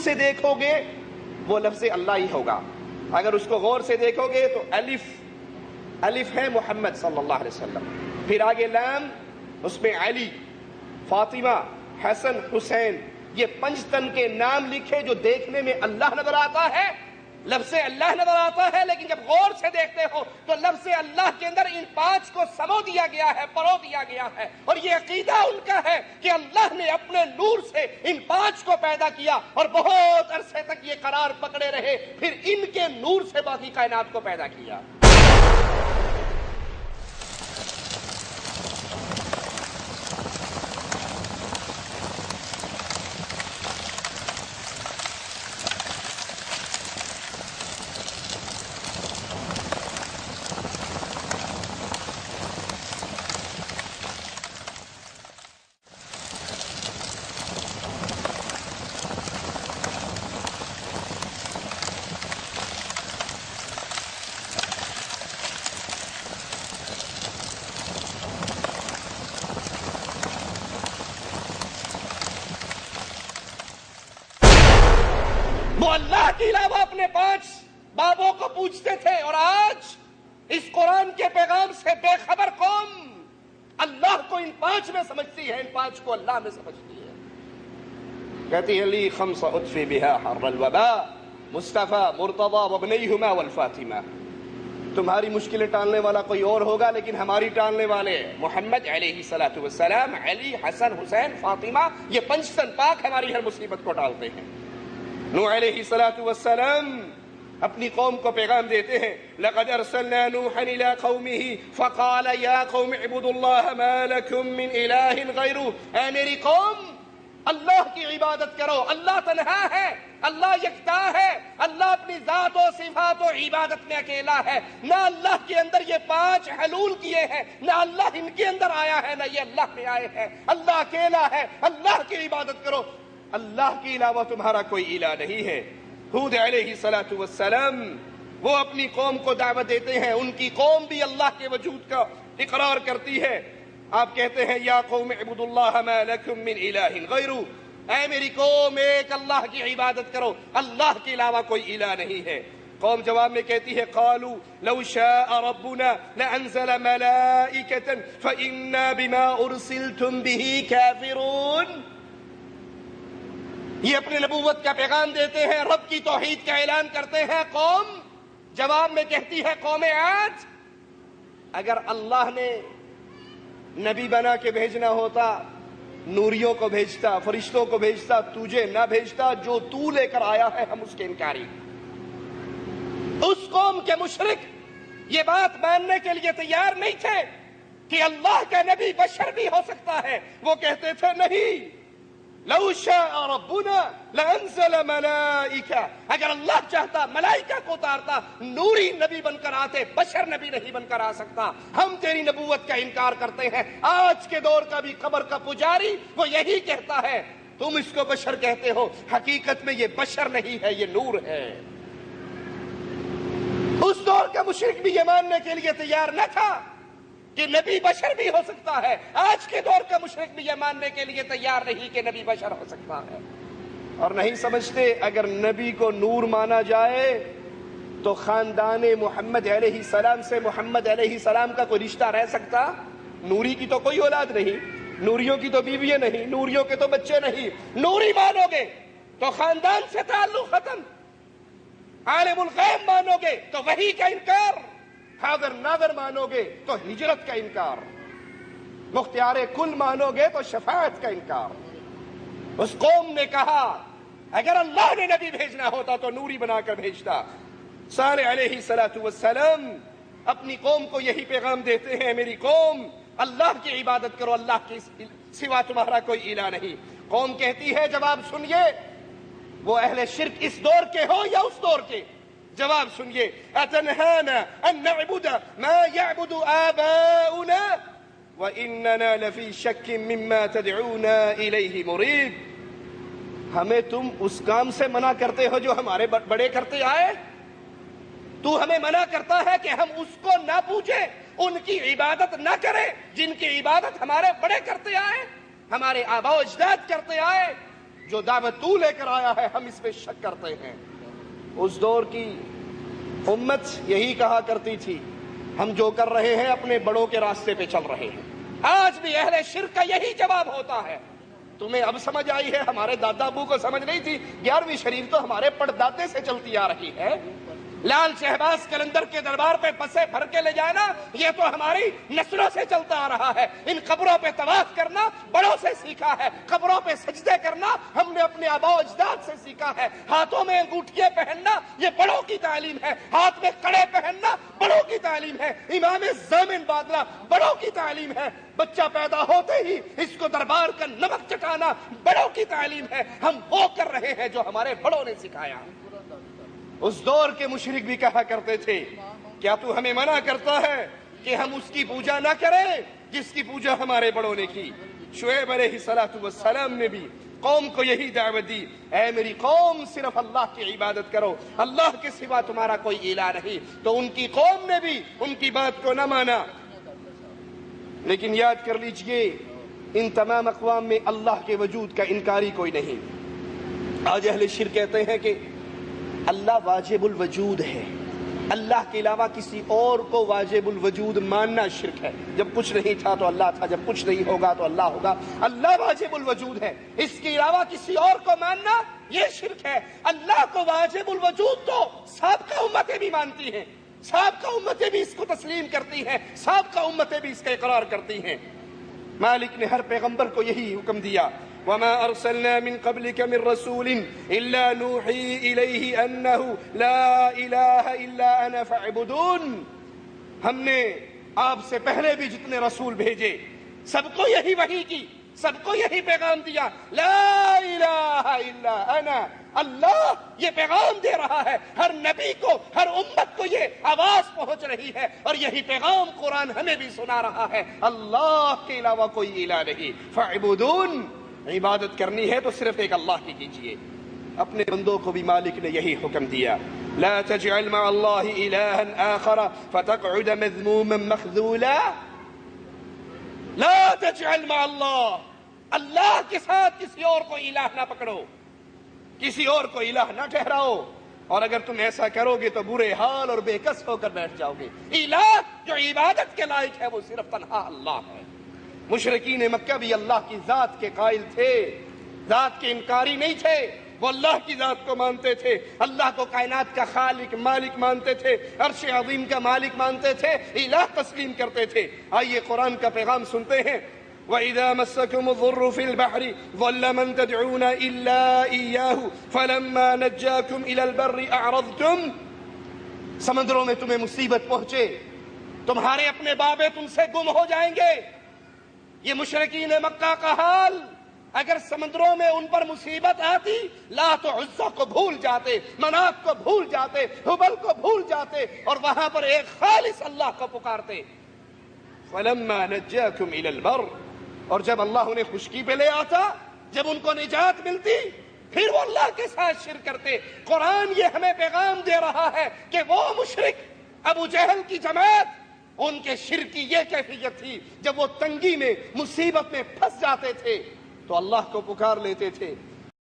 سے دیکھو گے وہ لفظ اللہ ہی ہوگا، اگر اس کو غور سے دیکھو گے تو الف ہے محمد صلی اللہ علیہ وسلم، پھر آگے لام، اس میں علی، فاطمہ، حسن، حسین، یہ 5 تن کے نام لکھے جو دیکھنے میں اللہ نظر آتا ہے، لفظ اللہ نظر آتا ہے، لیکن جب غور سے دیکھتے ہو تو لفظ اللہ کے اندر ان 5 کو سمو دیا گیا ہے، پرو دیا گیا ہے، اور یہ عقیدہ ان کا ہے کہ اللہ نے اپنے نور سے ان 5 کو پیدا کیا اور بہت عرصے تک یہ قرار پکڑے رہے، پھر ان کے نور سے باقی کائنات کو پیدا کیا۔ وہ اللہ کے علاوہ اپنے 5 بابوں کو پوچھتے تھے، اور آج اس قرآن کے پیغام سے بے خبر قوم اللہ کو ان 5 میں سمجھتی ہے، ان 5 کو اللہ میں سمجھتی ہے۔ کہتی ہے لی 5 اطفی بہا حر الوباء مصطفیٰ مرتضی وابنیہما والفاطمہ، تمہاری مشکلیں ٹالنے والا کوئی اور ہوگا لیکن ہماری ٹالنے والے محمد علیہ السلام، علی، حسن، حسین، فاطمہ، یہ 5 تن پاک ہماری ہر مصیبت کو ٹالتے ہیں۔ نوح علیہ السلام اپنی قوم کو پیغام دیتے ہیں، لقد ارسلنا نوحا الى قومه فقال یا قوم اعبدوا اللہ ما لکم من الہ غیرہ، اے میری قوم اللہ کی عبادت کرو، اللہ تنہا ہے، اللہ یکتا ہے، اللہ اپنی ذات و صفات و عبادت میں اکیلا ہے، نہ اللہ کے اندر یہ 5 حلول کیے ہیں، نہ اللہ ان کے اندر آیا ہے، نہ یہ اللہ میں آئے ہیں، اللہ اکیلا ہے، اللہ کی عبادت کرو، اللہ کے علاوہ تمہارا کوئی الہ نہیں ہے۔ ہود علیہ السلام وہ اپنی قوم کو دعوت دیتے ہیں، ان کی قوم بھی اللہ کے وجود کا اقرار کرتی ہے۔ آپ کہتے ہیں یا قوم اعبدوا اللہ ما لکم من الہ غیرہ، اے میری قوم ایک اللہ کی عبادت کرو، اللہ کے علاوہ کوئی الہ نہیں ہے۔ قوم جواب میں کہتی ہے قالوا لو شاء ربنا لانزل ملائکۃ فإنا بما ارسلتم به کافرون، یہ اپنے نبوت کا پیغام دیتے ہیں، رب کی توحید کا اعلان کرتے ہیں۔ قوم جواب میں کہتی ہے قوم عاد، اگر اللہ نے نبی بنا کے بھیجنا ہوتا نوریوں کو بھیجتا، فرشتوں کو بھیجتا، تجھے نہ بھیجتا، جو تو لے کر آیا ہے ہم اس کے انکاری۔ اس قوم کے مشرک یہ بات ماننے کے لیے تیار نہیں تھے کہ اللہ کا نبی بشر بھی ہو سکتا ہے، وہ کہتے تھے نہیں، لو شاء ربنا لانزل ملائکہ، اگر اللہ چاہتا ملائکہ کو اتارتا، نوری نبی بن کر آتے، بشر نبی نہیں بن کر آ سکتا۔ ہم تیری نبوت کا انکار کرتے ہیں۔ آج کے دور کا بھی قبر کا پجاری وہ یہی کہتا ہے، تم اس کو بشر کہتے ہو، حقیقت میں یہ بشر نہیں ہے، یہ نور ہے۔ اس دور کا مشرک بھی یہ ماننے کے لیے تیار نہ تھا کہ نبی بشر بھی ہو سکتا ہے، آج کے دور کا مشرک بھی یہ ماننے کے لیے تیار نہیں کہ نبی بشر ہو سکتا ہے، اور نہیں سمجھتے اگر نبی کو نور مانا جائے تو خاندان محمد علیہ السلام سے محمد علیہ السلام کا کوئی رشتہ رہ سکتا؟ نوری کی تو کوئی اولاد نہیں، نوریوں کی تو بیویاں نہیں، نوریوں کے تو بچے نہیں، نوری مانو گے تو خاندان سے تعلق ختم، عالم الغیب مانو گے تو وحی کا انکار، حاضر ناظر مانو گے تو ہجرت کا انکار، مختار کل مانو گے تو شفاعت کا انکار۔ اس قوم نے کہا اگر اللہ نے نبی بھیجنا ہوتا تو نوری بنا کر بھیجتا۔ صالح علیہ السلام اپنی قوم کو یہی پیغام دیتے ہیں، میری قوم اللہ کی عبادت کرو، اللہ کے سوا تمہارا کوئی الہ نہیں۔ قوم کہتی ہے جواب سنیے، وہ اہل شرک اس دور کے ہو یا اس دور کے، جواب سنیے، اتنہانا ان نعبد ما یعبد آباؤنا واننا لفی شک مما تدعونا الیہ مریب، ہمیں تم اس کام سے منع کرتے ہو جو ہمارے بڑے کرتے آئے، تو ہمیں منع کرتا ہے کہ ہم اس کو نہ پوچھیں، ان کی عبادت نہ کریں جن کی عبادت ہمارے بڑے کرتے آئے، ہمارے آباء و اجداد کرتے آئے۔ جو دعوت تو لے کر آیا ہے ہم اس پہ شک کرتے ہیں۔ اس دور کی امت یہی کہا کرتی تھی، ہم جو کر رہے ہیں اپنے بڑوں کے راستے پہ چل رہے ہیں۔ آج بھی اہل شرک کا یہی جواب ہوتا ہے۔ تمہیں اب سمجھ آئی ہے، ہمارے دادا ابو کو سمجھ نہیں تھی۔ 11ویں شریف تو ہمارے پردادے سے چلتی آ رہی ہے۔ لال شہباز کلندر کے دربار پہ پسے بھر کے لے جانا یہ تو ہماری نسلوں سے چلتا آ رہا ہے۔ ان قبروں پہ طواف کرنا بڑوں سے سیکھا ہے، قبروں پہ سجدے کرنا ہم نے اپنے آباء و اجداد سے سیکھا ہے، ہاتھوں میں انگوٹھیاں پہننا یہ بڑوں کی تعلیم ہے، ہاتھ میں کڑے پہننا بڑوں کی تعلیم ہے، امام ضامن باندھنا بڑوں کی تعلیم ہے، بچہ پیدا ہوتے ہی اس کو دربار کا نمک چٹانا بڑوں کی تعلیم ہے۔ ہم وہ کر رہے ہیں جو ہمارے بڑوں نے سکھایا۔ اس دور کے مشرک بھی کہا کرتے تھے، کیا تو ہمیں منع کرتا ہے کہ ہم اس کی پوجا نہ کریں جس کی پوجا ہمارے بڑوں نے کی؟ شعیب علیہ السلام نے بھی قوم کو یہی دعوت دی، اے میری قوم صرف اللہ کی عبادت کرو، اللہ کے سوا تمہارا کوئی الہ نہیں۔ تو ان کی قوم نے بھی ان کی بات کو نہ مانا۔ لیکن یاد کر لیجئے، ان تمام اقوام میں اللہ کے وجود کا انکاری کوئی نہیں۔ آج اہل شرک کہتے ہیں کہ اللہ واجب الوجود ہے، اللہ کے علاوہ کسی اور کو واجب الوجود ماننا شرک ہے۔ جب کچھ نہیں تھا تو اللہ تھا، جب کچھ نہیں ہوگا تو اللہ ہوگا۔ اللہ واجب الوجود ہے، اس کے علاوہ کسی اور کو ماننا یہ شرک ہے۔ اللہ کو واجب الوجود تو سابقہ امتیں بھی مانتی ہیں، سابقہ امتیں بھی اس کو تسلیم کرتی ہیں، سابقہ امتیں بھی اس کا اقرار کرتی ہیں۔ مالک نے ہر پیغمبر کو یہی حکم دیا، وما ارسلنا من قبلك من رسول الا نوحي اليه انه لا اله الا انا فاعبدون۔ ہم نے آپ سے پہلے بھی جتنے رسول بھیجے سب کو یہی وحی کی، سب کو یہی پیغام دیا، لا الہ الا انا۔ اللہ یہ پیغام دے رہا ہے، ہر نبی کو، ہر امت کو یہ آواز پہنچ رہی ہے، اور یہی پیغام قرآن ہمیں بھی سنا رہا ہے، اللہ کے علاوہ کوئی الہ نہیں، فاعبدون۔ عبادت کرنی ہے تو صرف ایک اللہ کی کیجئے۔ اپنے بندوں کو بھی مالک نے یہی حکم دیا، لا تجعل مع اللہ الہا آخر فتقعد مذموما مخذولا۔ لا تجعل مع اللہ، اللہ کے ساتھ کسی اور کو الہ نہ پکڑو، کسی اور کو الہ نہ ٹھہراؤ، اور اگر تم ایسا کرو گے تو برے حال اور بے کس ہو کر بیٹھ جاؤ گے۔ الہ جو عبادت کے لائق ہے وہ صرف تنہا اللہ ہے۔ مشرکین مکہ بھی اللہ کی ذات کے قائل تھے، ذات کے انکاری نہیں تھے، وہ اللہ کی ذات کو مانتے تھے، اللہ کو کائنات کا خالق مالک مانتے تھے، عرش عظیم کا مالک مانتے تھے، الہ تسلیم کرتے تھے۔ آئیے قرآن کا پیغام سنتے ہیں، وَإِذَا مَسَّكُمُ الضُّرُّ فِي الْبَحْرِ ضَلَّ مَن تَدْعُونَ إِلَّا إِيَّاهُ فَلَمَّا نَجَّاكُمْ إِلَى الْبَرِّ أَعْرَضْتُمْ۔ سمندروں میں تمہیں مصیبت پہنچے، تمہارے اپنے بابے تم سے گم ہو جائیں گے۔ یہ مشرکین مکہ کا حال، اگر سمندروں میں ان پر مصیبت آتی لات و عزہ کو بھول جاتے، منات کو بھول جاتے، حبل کو بھول جاتے، اور وہاں پر ایک خالص اللہ کو پکارتے۔ فَلَمَّا نَجَّاكُمْ إِلَى الْبَرِّ، اور جب اللہ انہیں خشکی پہ لے آتا، جب ان کو نجات ملتی، پھر وہ اللہ کے ساتھ شرک کرتے۔ قرآن یہ ہمیں پیغام دے رہا ہے کہ وہ مشرک ابو جہل کی جماعت، ان کے شرک کی یہ کیفیت تھی، جب وہ تنگی میں مصیبت میں پھنس جاتے تھے تو اللہ کو پکار لیتے تھے،